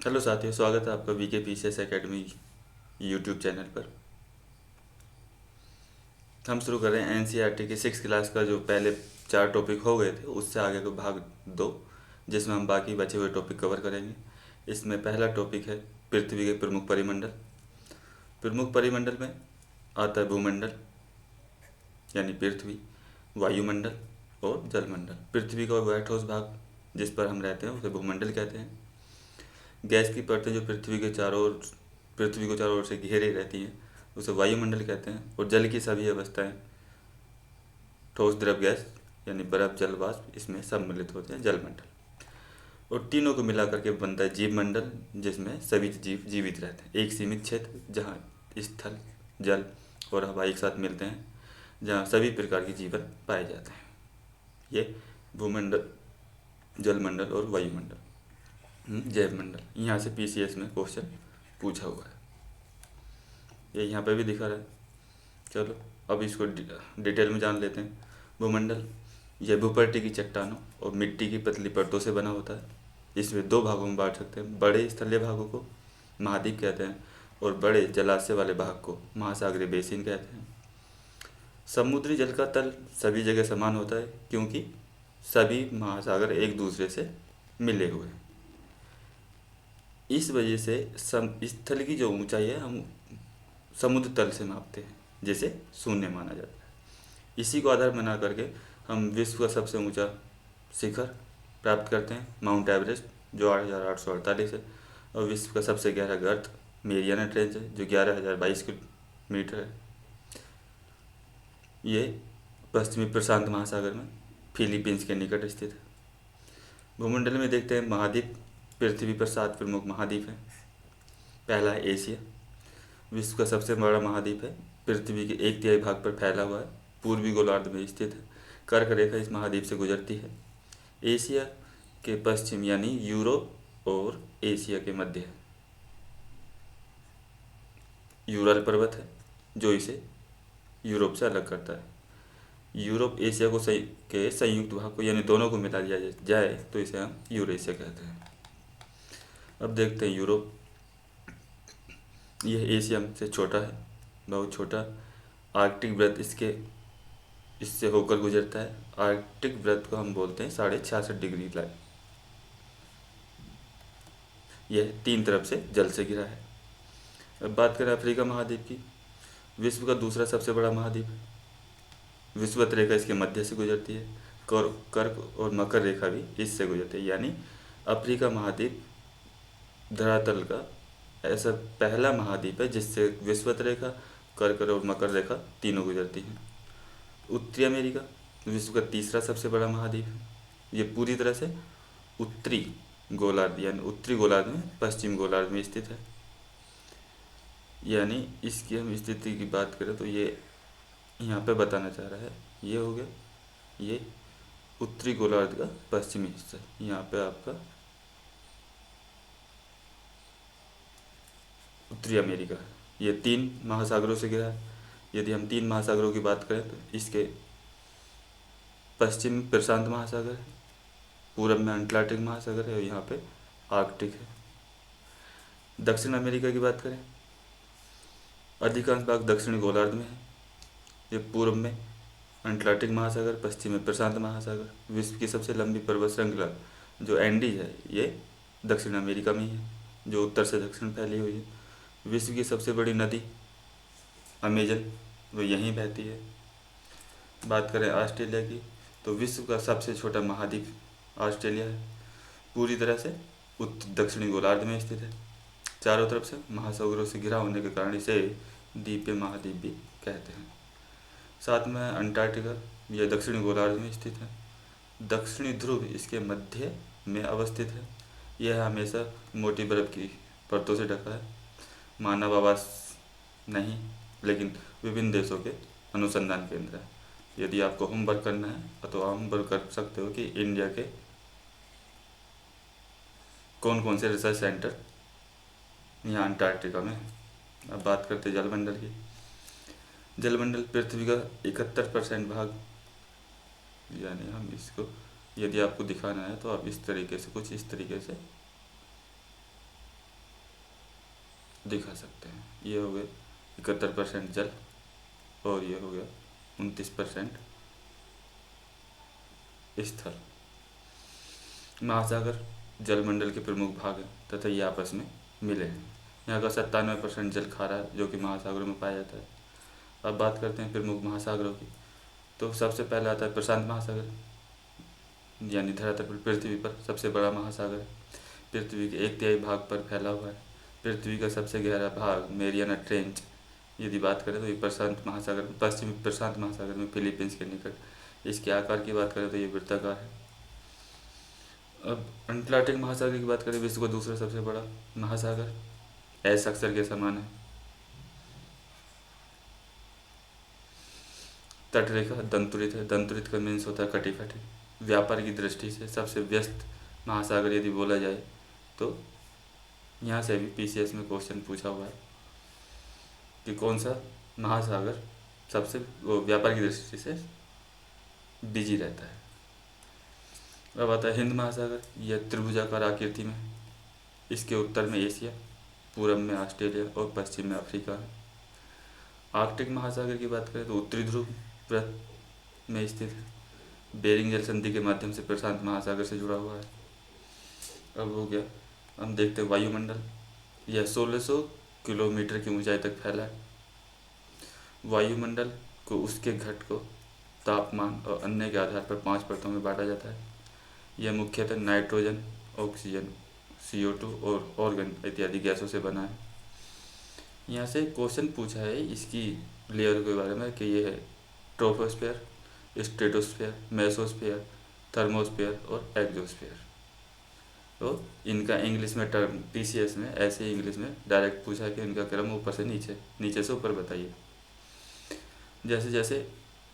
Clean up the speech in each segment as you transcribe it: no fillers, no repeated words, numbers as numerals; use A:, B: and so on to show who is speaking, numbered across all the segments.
A: Hello साथियों, स्वागत है आपका VK PCS academy YouTube channel पर। हम शुरू कर रहे हैं एनसीईआरटी की 6 क्लास का। जो पहले 4 टॉपिक हो गए थे उससे आगे का भाग 2, जिसमें हम बाकी बचे हुए टॉपिक कवर करेंगे। इसमें पहला टॉपिक है पृथ्वी के प्रमुख परिमंडल। प्रमुख परिमंडल में आता है भूमंडल यानी पृथ्वी, वायुमंडल और जलमंडल। पृथ्वी का वह ठोस भाग जिस पर हम रहते हैं उसे भूमंडल कहते हैं। गैस की परतें जो पृथ्वी को चारों ओर से घेरे रहती हैं उसे वायुमंडल कहते हैं। और जल की सभी अवस्थाएं, ठोस, द्रव, गैस यानी बर्फ, जल, वाष्प, इसमें सम्मिलित होते हैं जलमंडल। और तीनों को मिलाकर के बनता है जीव मंडल, जिसमें सभी जीव जीवित रहते हैं। एक सीमित क्षेत्र जहाँ स्थल, जल और हवा एक साथ मिलते हैं, जहाँ सभी प्रकार के जीवन पाए जाते हैं। ये भूमंडल, जलमंडल और वायुमंडल, जैव मंडल। यहाँ से पीसीएस में क्वेश्चन पूछा हुआ है, ये यहाँ पे भी दिखा रहा है। चलो अब इसको डिटेल में जान लेते हैं। भूमंडल यह भूपर्टी की चट्टानों और मिट्टी की पतली परतों से बना होता है। इसमें 2 भागों में बांट सकते हैं। बड़े स्थलीय भागों को महाद्वीप कहते हैं और बड़े जलाशय वाले भाग को महासागरीय बेसिन कहते हैं। समुद्री जल का तल सभी जगह समान होता है क्योंकि सभी महासागर एक दूसरे से मिले हुए हैं। इस वजह से स्थल की जो ऊंचाई है हम समुद्र तल से मापते हैं, जिसे शून्य माना जाता है। इसी को आधार बना करके हम विश्व का सबसे ऊंचा शिखर प्राप्त करते हैं, माउंट एवरेस्ट, जो 8,848 है। और विश्व का सबसे गहरा गर्त मेरियाना ट्रेंच है, जो 11,022 किलोमीटर है। ये पश्चिमी प्रशांत महासागर में फिलीपींस के निकट स्थित है। भूमंडल में देखते हैं महाद्वीप। पृथ्वी पर 7 प्रमुख महाद्वीप हैं। पहला है एशिया, विश्व का सबसे बड़ा महाद्वीप है। पृथ्वी के 1/3 भाग पर फैला हुआ है, पूर्वी गोलार्ध में स्थित है। कर्क रेखा इस महाद्वीप से गुजरती है। एशिया के पश्चिम यानी यूरोप और एशिया के मध्य यूरल पर्वत है, जो इसे यूरोप से अलग करता है। यूरोप एशिया को के संयुक्त भाग को यानी दोनों को मिला दिया जाए तो इसे हम यूरेशिया कहते हैं। अब देखते हैं यूरोप। यह एशिया से छोटा है, बहुत छोटा। आर्कटिक वृत्त इससे होकर गुजरता है। आर्कटिक वृत्त को हम बोलते हैं 66.5 डिग्री लाइन। यह 3 तरफ से जल से घिरा है। अब बात करें अफ्रीका महाद्वीप की। विश्व का दूसरा सबसे बड़ा महाद्वीप है। विषुवत रेखा इसके मध्य से गुजरती है। कर्क और मकर रेखा भी इससे गुजरती है, यानी अफ्रीका महाद्वीप धरातल का ऐसा पहला महाद्वीप है जिससे विषुवत रेखा, कर्क और मकर रेखा तीनों गुजरती हैं। उत्तरी अमेरिका विश्व का तीसरा सबसे बड़ा महाद्वीप है। ये पूरी तरह से उत्तरी गोलार्ध यानी उत्तरी गोलार्ध में पश्चिम गोलार्ध में स्थित है। यानी इसकी हम स्थिति की बात करें तो ये यहाँ पे बताना चाह रहा है, ये हो गया, ये उत्तरी गोलार्ध का पश्चिमी हिस्सा। यहाँ पे आपका उत्तरी अमेरिका है। ये 3 महासागरों से घिरा है। यदि हम 3 महासागरों की बात करें तो इसके पश्चिम में प्रशांत महासागर है, पूरब में अटलांटिक महासागर है और यहाँ पे आर्कटिक है। दक्षिण अमेरिका की बात करें, अधिकांश भाग दक्षिणी गोलार्ध में है। ये पूर्व में अटलांटिक महासागर, पश्चिम में प्रशांत महासागर। विश्व की सबसे लंबी पर्वत श्रृंखला जो एंडीज है ये दक्षिण अमेरिका में ही है, जो उत्तर से दक्षिण फैली हुई है। विश्व की सबसे बड़ी नदी अमेजन वो यहीं बहती है। बात करें ऑस्ट्रेलिया की तो विश्व का सबसे छोटा महाद्वीप ऑस्ट्रेलिया है, पूरी तरह से उत्तर दक्षिणी गोलार्ध में स्थित है। चारों तरफ से महासागरों से घिरा होने के कारण इसे द्वीपीय महाद्वीप भी कहते हैं। साथ में अंटार्कटिका, यह दक्षिणी गोलार्ध में स्थित है। दक्षिणी ध्रुव इसके मध्य में अवस्थित है। यह हमेशा मोटी बर्फ की परतों से ढका है। मानव आवास नहीं, लेकिन विभिन्न देशों के अनुसंधान केंद्र है। यदि आपको होमवर्क करना है तो आप होमवर्क कर सकते हो कि इंडिया के कौन कौन से रिसर्च सेंटर यहाँ अंटार्कटिका में है। अब बात करते हैं जलमंडल की। जलमंडल पृथ्वी का 71% भाग, यानी हम इसको यदि आपको दिखाना है तो आप इस तरीके से, कुछ इस तरीके से दिखा सकते हैं। ये हो गए 71% जल और ये हो गया 29% स्थल। महासागर जलमंडल के प्रमुख भाग हैं तथा ये आपस में मिले हैं। यहाँ का 97% जल खारा है जो कि महासागरों में पाया जाता है। अब बात करते हैं प्रमुख महासागरों की। तो सबसे पहले आता है प्रशांत महासागर, यानी धरातल पर पृथ्वी पर सबसे बड़ा महासागर है। पृथ्वी के 1/3 भाग पर फैला हुआ है। पृथ्वी का सबसे गहरा भाग मेरियाना ट्रेंच यदि बात करें तो ये प्रशांत महासागर, पश्चिमी प्रशांत महासागर में फिलीपींस के निकट। इसके आकार की बात करें तो ये वृत्ताकार है। अब अंटार्कटिक महासागर की बात करें, विश्व का दूसरा सबसे बड़ा महासागर, एस अक्षर के समान है। तटरेखा दंतुरित है। दंतुरित का मीन्स होता है कटी फटी। व्यापार की दृष्टि से सबसे व्यस्त महासागर यदि बोला जाए तो यहाँ से भी पीसीएस में क्वेश्चन पूछा हुआ है कि कौन सा महासागर सबसे व्यापार की दृष्टि से बिजी रहता है। अब आता है हिंद महासागर। यह त्रिभुजाकार आकृति में, इसके उत्तर में एशिया, पूर्व में ऑस्ट्रेलिया और पश्चिम में अफ्रीका है। आर्कटिक महासागर की बात करें तो उत्तरी ध्रुव वृत्त में स्थित है। बेरिंग जल संधि के माध्यम से प्रशांत महासागर से जुड़ा हुआ है। अब हो गया, हम देखते हैं वायुमंडल। यह 1600 किलोमीटर की ऊंचाई तक फैला है। वायुमंडल को उसके घटकों, तापमान और अन्य के आधार पर 5 परतों में बांटा जाता है। यह मुख्यतः नाइट्रोजन, ऑक्सीजन, CO2 और ऑर्गन इत्यादि गैसों से बना है। यहाँ से क्वेश्चन पूछा है इसकी लेयर के बारे में कि ये है ट्रोपोस्फेयर, स्ट्रेटोस्फेयर, मेसोस्फेयर, थर्मोस्फेयर और एक्सोस्फेयर। तो इनका इंग्लिश में टर्म पीसीएस में ऐसे ही इंग्लिश में डायरेक्ट पूछा है कि इनका क्रम ऊपर से नीचे, नीचे से ऊपर बताइए। जैसे जैसे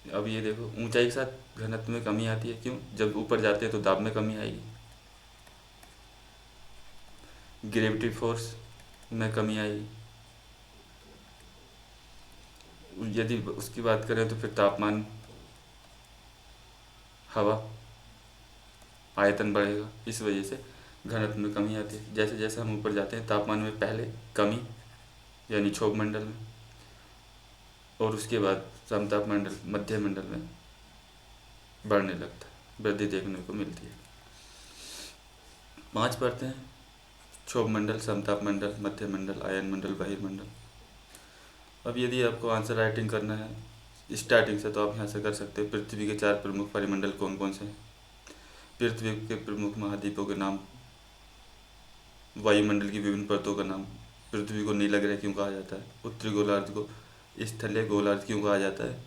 A: अब ये देखो, ऊंचाई के साथ घनत्व में कमी आती है। क्यों? जब ऊपर जाते हैं तो दाब में कमी आएगी, ग्रेविटी फोर्स में कमी आएगी। यदि उसकी बात करें तो फिर तापमान, हवा, आयतन बढ़ेगा। इस वजह से घनत्व में कमी आती है। जैसे जैसे हम ऊपर जाते हैं तापमान में पहले कमी यानी क्षोभ मंडल में, और उसके बाद समताप मंडल, मध्य मंडल में बढ़ने लगता है, वृद्धि देखने को मिलती है। 5 परतें हैं: क्षोभ मंडल, समताप मंडल, मध्य मंडल, आयन मंडल, बहिर्मंडल। अब यदि आपको आंसर राइटिंग करना है स्टार्टिंग से तो आप यहाँ से कर सकते हैं। पृथ्वी के 4 प्रमुख परिमंडल कौन कौन से हैं? पृथ्वी के प्रमुख महाद्वीपों के नाम, वायुमंडल की विभिन्न परतों का नाम, पृथ्वी को नीला ग्रह क्यों कहा जाता है, उत्तरी गोलार्ध को स्थलीय गोलार्ध क्यों कहा जाता है,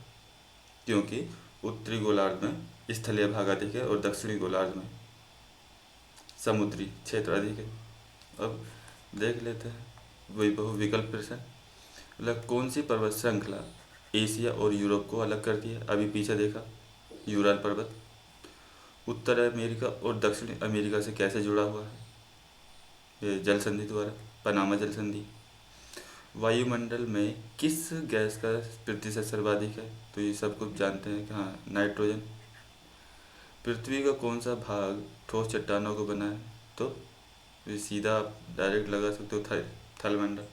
A: क्योंकि उत्तरी गोलार्ध में स्थलीय भाग अधिक है और दक्षिणी गोलार्ध में समुद्री क्षेत्र अधिक है। अब देख लेते हैं वही बहुविकल्प प्रश्न। मतलब कौन सी पर्वत श्रृंखला एशिया और यूरोप को अलग करती है? अभी पीछे देखा, यूराल पर्वत। उत्तर अमेरिका और दक्षिण अमेरिका से कैसे जुड़ा हुआ है? ये जल संधि द्वारा, पनामा जल संधि। वायुमंडल में किस गैस का प्रतिशत सर्वाधिक है? तो ये सब कुछ जानते हैं कि हाँ, नाइट्रोजन। पृथ्वी का कौन सा भाग ठोस चट्टानों को बना है? तो ये सीधा आप डायरेक्ट लगा सकते हो, थलमंडल।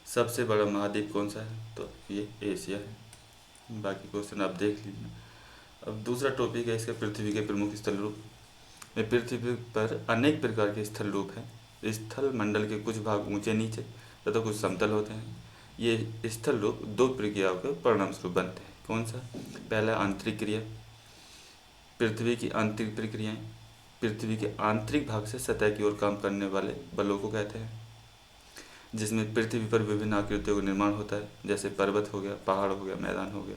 A: सबसे बड़ा महाद्वीप कौन सा है? तो ये एशिया है। बाकी क्वेश्चन आप देख लीजिए। अब दूसरा टॉपिक है इसका, पृथ्वी के प्रमुख स्थल रूप। पृथ्वी पर अनेक प्रकार के स्थल रूप हैं। स्थल मंडल के कुछ भाग ऊंचे नीचे तथा कुछ समतल होते हैं। ये स्थल रूप 2 प्रक्रियाओं के परिणाम स्वरूप बनते हैं। कौन सा? पहला आंतरिक क्रिया। पृथ्वी की आंतरिक प्रक्रियाएं पृथ्वी के आंतरिक भाग से सतह की ओर काम करने वाले बलों को कहते हैं, जिसमें पृथ्वी पर विभिन्न आकृतियों का निर्माण होता है, जैसे पर्वत हो गया, पहाड़ हो गया, मैदान हो गया,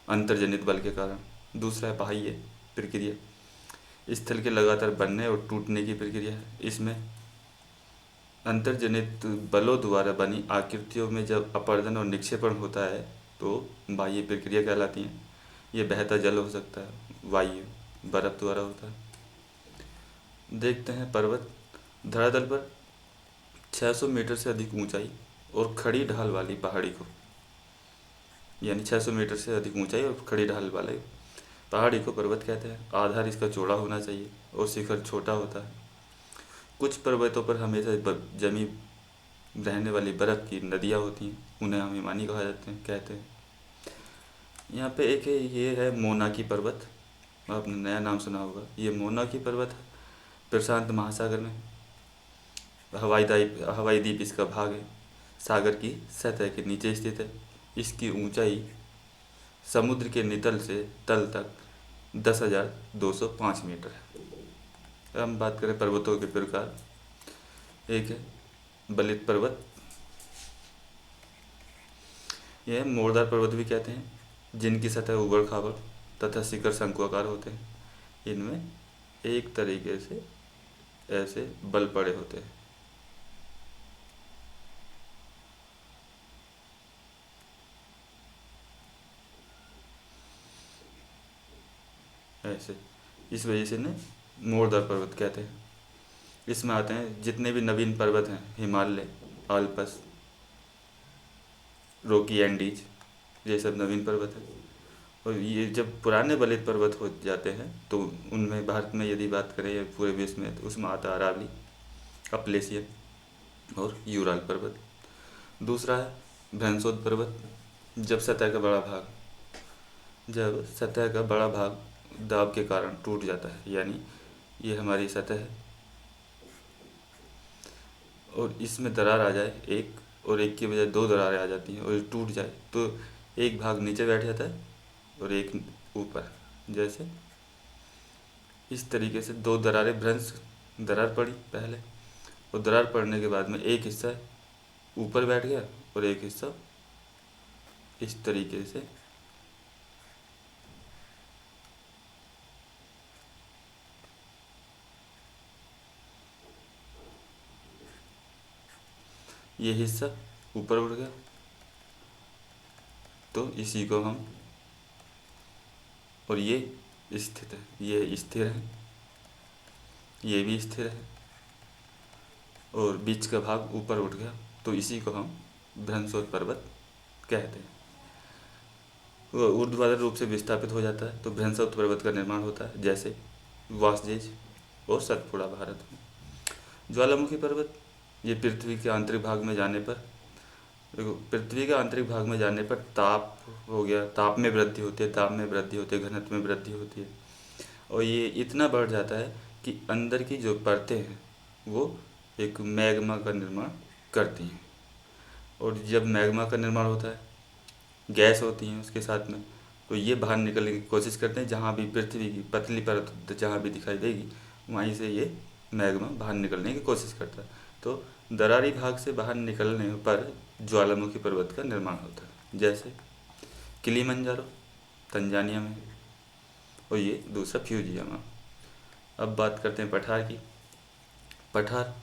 A: अंतर्जनित बल के कारण। दूसरा है बाह्य प्रक्रिया, स्थल के लगातार बनने और टूटने की प्रक्रिया है। इसमें अंतर्जनित बलों द्वारा बनी आकृतियों में जब अपरदन और निक्षेपण होता है तो बाह्य प्रक्रिया कहलाती है। ये बहता जल हो सकता है, वायु, बर्फ द्वारा होता है। देखते हैं पर्वत। धरातल पर 600 मीटर से अधिक ऊंचाई और खड़ी ढाल वाली पहाड़ी को, यानी 600 मीटर से अधिक ऊंचाई और खड़ी ढाल वाले पहाड़ी को पर्वत कहते हैं। आधार इसका चौड़ा होना चाहिए और शिखर छोटा होता है। कुछ पर्वतों पर हमेशा जमी रहने वाली बर्फ़ की नदियाँ होती हैं, उन्हें हम हिमानी कहा जाते हैं कहते हैं। यहाँ पे एक है, ये है मोनाकी पर्वत, आपने नया नाम सुना होगा। ये मोनाकी पर्वत है, प्रशांत महासागर में, हवाई द्वीप इसका भाग है, सागर की सतह के नीचे स्थित है। इसकी ऊंचाई समुद्र के नितल से तल तक 10,205 मीटर है। अब हम बात करें पर्वतों के प्रकार। एक है बलित पर्वत, यह मोरदार पर्वत भी कहते हैं, जिनकी सतह उबड़ खाबड़ तथा शिखर शंकुआकार होते हैं। इनमें एक तरीके से ऐसे बल पड़े होते हैं। ऐसे इस वजह से इन्हें मोरदार पर्वत कहते हैं। इसमें आते हैं जितने भी नवीन पर्वत हैं, हिमालय, आल्पस, रॉकी एंडीज, ये सब नवीन पर्वत हैं। और ये जब पुराने बलित पर्वत हो जाते हैं तो उनमें भारत में यदि बात करें या पूरे विश्व में, तो उसमें आता है अरावली, अपलेशियन और यूराल पर्वत। दूसरा है भ्रंशोद पर्वत। जब सतह का बड़ा भाग दाब के कारण टूट जाता है, यानी ये हमारी सतह है और इसमें दरार आ जाए एक, और एक की बजाय दो दरारें आ जाती हैं और ये टूट जाए, तो एक भाग नीचे बैठ जाता है और एक ऊपर। जैसे इस तरीके से दो दरारें, भ्रंश दरार पड़ी पहले, और दरार पड़ने के बाद में एक हिस्सा ऊपर बैठ गया और एक हिस्सा इस तरीके से ये हिस्सा ऊपर उठ गया, तो इसी को हम, और ये स्थित है, ये स्थिर है, ये भी स्थिर है, और बीच का भाग ऊपर उठ गया, तो इसी को हम भ्रंशोद पर्वत कहते हैं। वो ऊर्ध्वाधर रूप से विस्थापित हो जाता है तो भ्रंशोद पर्वत का निर्माण होता है, जैसे वासजेज और सतपुड़ा भारत में। ज्वालामुखी पर्वत, ये पृथ्वी के आंतरिक भाग में जाने पर, देखो पृथ्वी के आंतरिक भाग में जाने पर ताप हो गया, ताप में वृद्धि होती है, ताप में वृद्धि होती है, घनत्व में वृद्धि होती है, और ये इतना बढ़ जाता है कि अंदर की जो परतें हैं वो एक मैग्मा का निर्माण करती हैं। और जब मैग्मा का निर्माण होता है, गैस होती हैं उसके साथ में, तो ये बाहर निकलने की कोशिश करते हैं। जहाँ भी पृथ्वी की पतली परत जहाँ भी दिखाई देगी, वहीं से ये मैग्मा बाहर निकलने की कोशिश करता है। तो दरारी भाग से बाहर निकलने पर ज्वालामुखी पर्वत का निर्माण होता है, जैसे किलिमंजारो तंजानिया में, और ये दूसरा फ्यूजियामा। अब बात करते हैं पठार की। पठार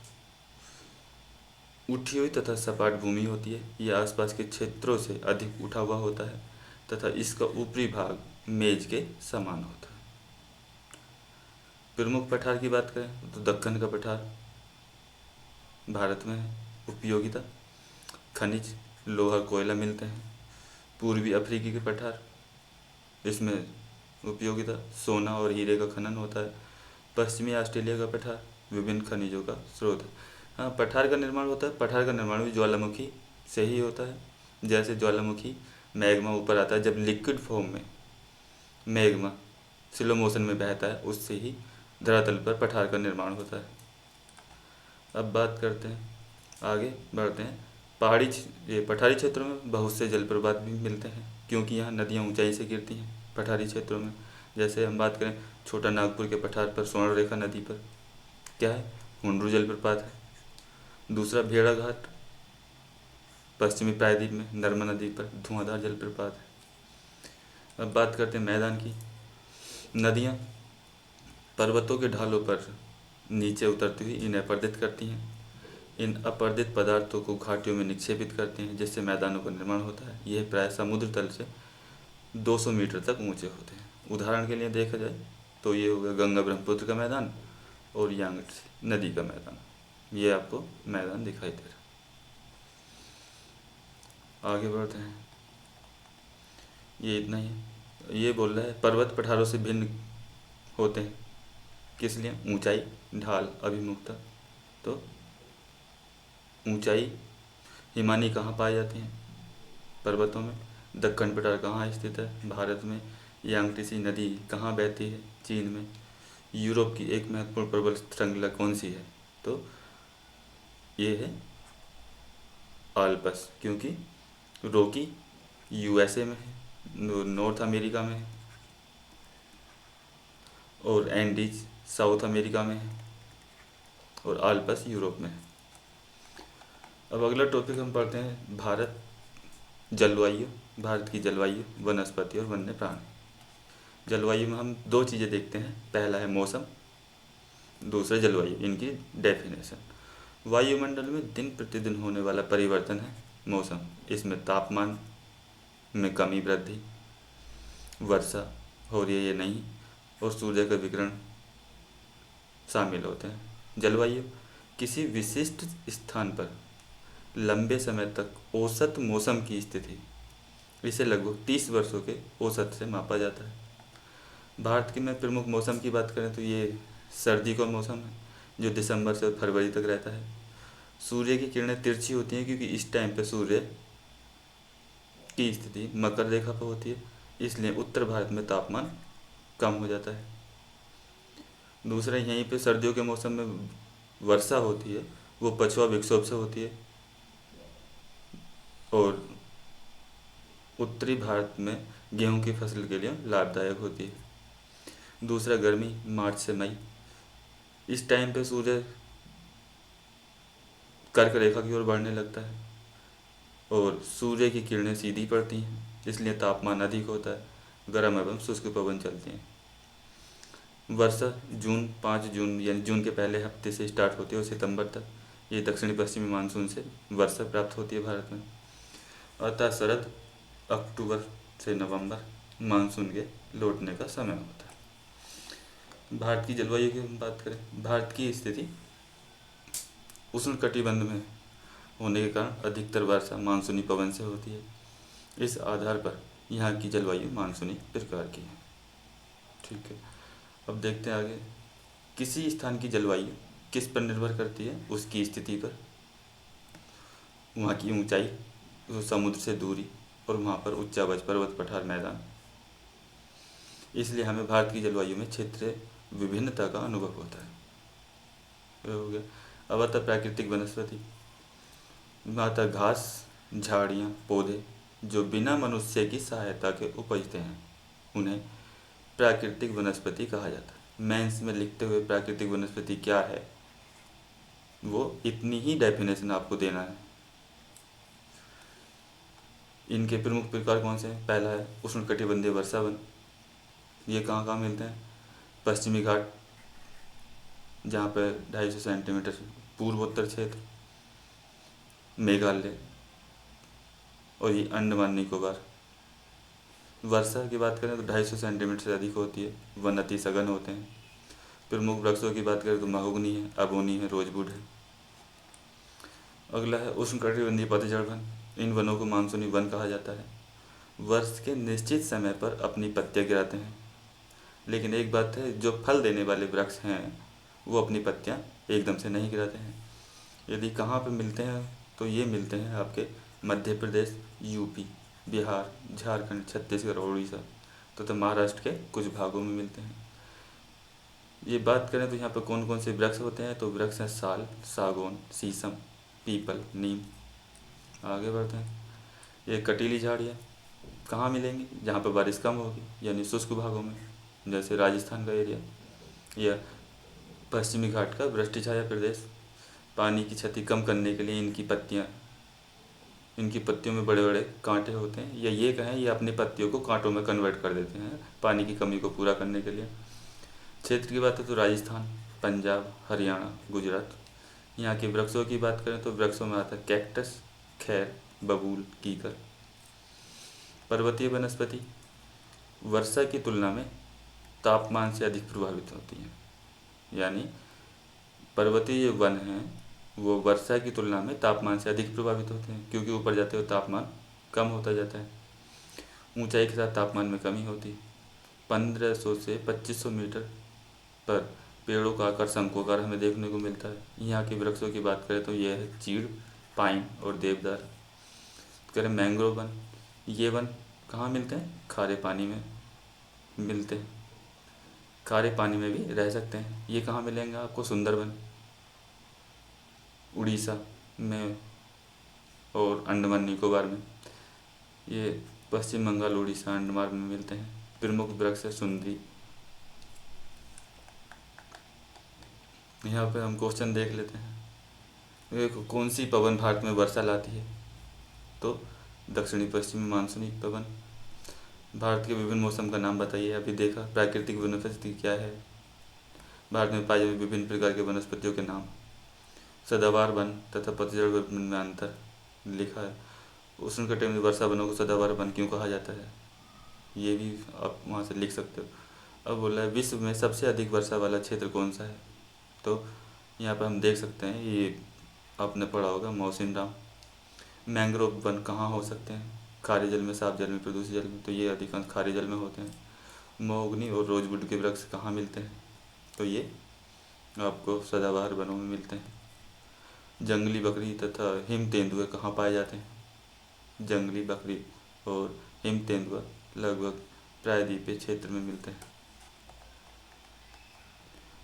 A: उठी हुई तथा सपाट भूमि होती है। यह आसपास के क्षेत्रों से अधिक उठा हुआ होता है तथा इसका ऊपरी भाग मेज के समान होता है। प्रमुख पठार की बात करें तो दक्कन का पठार भारत में है। उपयोगिता, खनिज, लोहा, कोयला मिलते हैं। पूर्वी अफ्रीकी के पठार, इसमें उपयोगिता सोना और हीरे का खनन होता है। पश्चिमी ऑस्ट्रेलिया का पठार विभिन्न खनिजों का स्रोत है। हाँ, पठार का निर्माण होता है, पठार का निर्माण भी ज्वालामुखी से ही होता है। जैसे ज्वालामुखी मैग्मा ऊपर आता है, जब लिक्विड फॉर्म में मैग्मा स्लो मोशन में बहता है, उससे ही धरातल पर पठार का निर्माण होता है। अब बात करते हैं, आगे बढ़ते हैं। ये पठारी क्षेत्रों में बहुत से जलप्रपात भी मिलते हैं, क्योंकि यहाँ नदियाँ ऊंचाई से गिरती हैं पठारी क्षेत्रों में। जैसे हम बात करें छोटा नागपुर के पठार पर स्वर्ण रेखा नदी पर क्या है, हुंड्रू जलप्रपात है। दूसरा भेड़ा घाट पश्चिमी प्रायद्वीप में नर्मदा नदी पर धुआंधार जलप्रपात है। अब बात करते हैं मैदान की। नदियाँ पर्वतों के ढालों पर नीचे उतरती हुई इन्हें अपर्दित करती हैं। इन अपर्दित पदार्थों को घाटियों में निक्षेपित करते हैं, जिससे मैदानों का निर्माण होता है। यह प्राय समुद्र तल से 200 मीटर तक ऊंचे होते हैं। उदाहरण के लिए देखा जाए तो ये हो गया गंगा ब्रह्मपुत्र का मैदान और यांगत्से नदी का मैदान। ये आपको मैदान दिखाई दे रहा है। आगे बढ़ते हैं, ये इतना ही है। ये बोल रहा है पर्वत पठारों से भिन्न होते हैं, किस लिए? ऊंचाई, ढाल, अभिमुखता। तो ऊंचाई हिमानी कहाँ पाए जाते हैं? पर्वतों में। दक्कन पठार कहाँ स्थित है? भारत में। यांगत्से नदी कहाँ बहती है? चीन में। यूरोप की एक महत्वपूर्ण पर्वत श्रृंखला कौन सी है? तो ये है आल्प्स, क्योंकि रॉकी यूएसए में है, नॉर्थ अमेरिका में है, और एंडीज साउथ अमेरिका में है, और आल्प्स यूरोप में है। अब अगला टॉपिक हम पढ़ते हैं भारत जलवायु। भारत की जलवायु, वनस्पति और वन्य प्राणी। जलवायु में हम दो चीज़ें देखते हैं, पहला है मौसम, दूसरा जलवायु। इनकी डेफिनेशन, वायुमंडल में दिन प्रतिदिन होने वाला परिवर्तन है मौसम। इसमें तापमान में कमी वृद्धि, वर्षा हो रही है या नहीं, और सूर्य का विकिरण शामिल होते हैं। जलवायु किसी विशिष्ट स्थान पर लंबे समय तक औसत मौसम की स्थिति, इसे लगभग 30 वर्षों के औसत से मापा जाता है। भारत के में प्रमुख मौसम की बात करें तो ये सर्दी का मौसम है, जो दिसंबर से फरवरी तक रहता है। सूर्य की किरणें तिरछी होती हैं, क्योंकि इस टाइम पे सूर्य की स्थिति मकर रेखा पर होती है, इसलिए उत्तर भारत में तापमान कम हो जाता है। दूसरा, यहीं पे सर्दियों के मौसम में वर्षा होती है, वो पछुआ विक्षोभ से होती है, और उत्तरी भारत में गेहूं की फसल के लिए लाभदायक होती है। दूसरा, गर्मी मार्च से मई, इस टाइम पे सूर्य कर्क रेखा की ओर बढ़ने लगता है, और सूर्य की किरणें सीधी पड़ती हैं, इसलिए तापमान अधिक होता है, गर्म एवं शुष्क पवन चलते हैं। वर्षा जून 5 जून यानी जून के पहले हफ्ते से स्टार्ट होती है और सितंबर तक। ये दक्षिणी पश्चिमी मानसून से वर्षा प्राप्त होती है भारत में। अतः शरद अक्टूबर से नवंबर मानसून के लौटने का समय होता है। भारत की जलवायु की हम बात करें, भारत की स्थिति उष्णकटिबंध में होने के कारण अधिकतर वर्षा मानसूनी पवन से होती है। इस आधार पर यहाँ की जलवायु मानसूनी प्रकार की है। ठीक है, अब देखते हैं आगे। किसी स्थान की जलवायु किस पर निर्भर करती है? उसकी स्थिति पर, वहाँ की ऊंचाई, समुद्र से दूरी, और वहाँ पर उच्चावच पर्वत पठार मैदान। इसलिए हमें भारत की जलवायु में क्षेत्रीय विभिन्नता का अनुभव होता है। ये हो गया। अब आता प्राकृतिक वनस्पति। माता घास, झाड़ियाँ, पौधे जो बिना मनुष्य की सहायता के उपजते हैं, उन्हें प्राकृतिक वनस्पति कहा जाता है। मेंस में लिखते हुए प्राकृतिक वनस्पति क्या है, वो इतनी ही डेफिनेशन आपको देना है। इनके प्रमुख प्रकार कौन से हैं? पहला है उष्णकटिबंधीय वर्षावन। ये कहाँ कहाँ मिलते हैं? पश्चिमी घाट, जहाँ पर 250 सेंटीमीटर, पूर्वोत्तर क्षेत्र, मेघालय, और ये अंडमान निकोबार। वर्षा की बात करें तो 250 सेंटीमीटर से अधिक होती है, वन अति सघन होते हैं। प्रमुख वृक्षों की बात करें तो महोगनी है, अबोनी है, रोजवुड है। अगला है उष्णकटिबंधीय पतझड़ वन। इन वनों को मानसूनी वन कहा जाता है। वर्ष के निश्चित समय पर अपनी पत्तियां गिराते हैं, लेकिन एक बात है, जो फल देने वाले वृक्ष हैं वो अपनी पत्तियां एकदम से नहीं गिराते हैं। यदि कहाँ पे मिलते हैं तो ये मिलते हैं आपके मध्य प्रदेश, यूपी, बिहार, झारखंड, छत्तीसगढ़ और उड़ीसा तो महाराष्ट्र के कुछ भागों में मिलते हैं। ये बात करें तो यहाँ पर कौन कौन से वृक्ष होते हैं, तो वृक्ष हैं साल, सागौन, शीशम, पीपल, नीम। आगे बढ़ते हैं। ये कटीली झाड़ियाँ कहाँ मिलेंगी? जहाँ पर बारिश कम होगी, यानी शुष्क भागों में, जैसे राजस्थान का एरिया, या पश्चिमी घाट का वृष्टि छाया प्रदेश। पानी की क्षति कम करने के लिए इनकी पत्तियों में बड़े बड़े कांटे होते हैं, या ये कहें ये अपनी पत्तियों को कांटों में कन्वर्ट कर देते हैं पानी की कमी को पूरा करने के लिए। क्षेत्र की बात है तो राजस्थान, पंजाब, हरियाणा, गुजरात। यहाँ के वृक्षों की बात करें तो वृक्षों में आता है कैक्टस, खैर, बबूल, कीकर। पर्वतीय वनस्पति वर्षा की तुलना में तापमान से अधिक प्रभावित होती हैं, यानी पर्वतीय वन हैं वो वर्षा की तुलना में तापमान से अधिक प्रभावित होते हैं, क्योंकि ऊपर जाते हुए तापमान कम होता जाता है। ऊंचाई के साथ तापमान में कमी होती है। 1500 से 2500 मीटर पर पेड़ों का आकार शंकुआकार हमें देखने को मिलता है। यहाँ के वृक्षों की बात करें तो यह है चीड़, पाइन और देवदार। कह रहे मैंग्रोव वन, ये वन कहाँ मिलते हैं? खारे पानी में मिलते हैं, खारे पानी में भी रह सकते हैं। ये कहाँ मिलेंगे आपको? सुंदरवन उड़ीसा में और अंडमान निकोबार में। ये पश्चिम बंगाल, उड़ीसा, अंडमान में मिलते हैं। प्रमुख वृक्ष है सुंदरी। यहाँ पे हम क्वेश्चन देख लेते हैं। देखो, कौन सी पवन भारत में वर्षा लाती है? तो दक्षिणी पश्चिमी मानसूनी पवन। भारत के विभिन्न मौसम का नाम बताइए। अभी देखा प्राकृतिक वनस्पति क्या है। भारत में पाई जाने विभिन्न प्रकार के वनस्पतियों के नाम। सदाबहार वन तथा पतझड़ वन में अंतर लिखा है। उष्णकटिबंधीय वर्षा वनों को सदाबहार वन क्यों कहा जाता है? ये भी आप वहाँ से लिख सकते हो। अब बोला है विश्व में सबसे अधिक वर्षा वाला क्षेत्र कौन सा है? तो यहाँ पर हम देख सकते हैं, ये आपने पढ़ा होगा मौसिनराम। मैंग्रोव वन कहाँ हो सकते हैं? खारे जल में, साफ जल में, प्रदूषित जल में। तो ये अधिकांश खारे जल में होते हैं। महोगनी और रोजवुड के वृक्ष कहाँ मिलते हैं? तो ये आपको सदाबहार वनों में मिलते हैं। जंगली बकरी तथा हिम तेंदुए कहाँ पाए जाते हैं? जंगली बकरी और हिम तेंदुआ लगभग प्रायद्वीपीय क्षेत्र में मिलते हैं।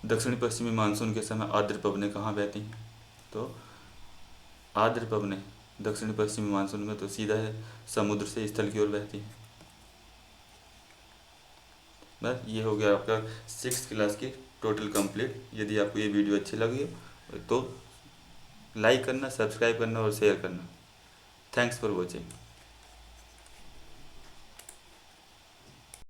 A: दक्षिण पश्चिमी मानसून के समय आर्द्र पवनें कहाँ बहती हैं? तो आर्द्र पवनें दक्षिण पश्चिमी मानसून में तो सीधा है समुद्र से स्थल की ओर बहती हैं। बस ये हो गया आपका 6th क्लास की टोटल कंप्लीट। यदि आपको ये वीडियो अच्छी लगी तो लाइक करना, सब्सक्राइब करना और शेयर करना। Thanks for watching.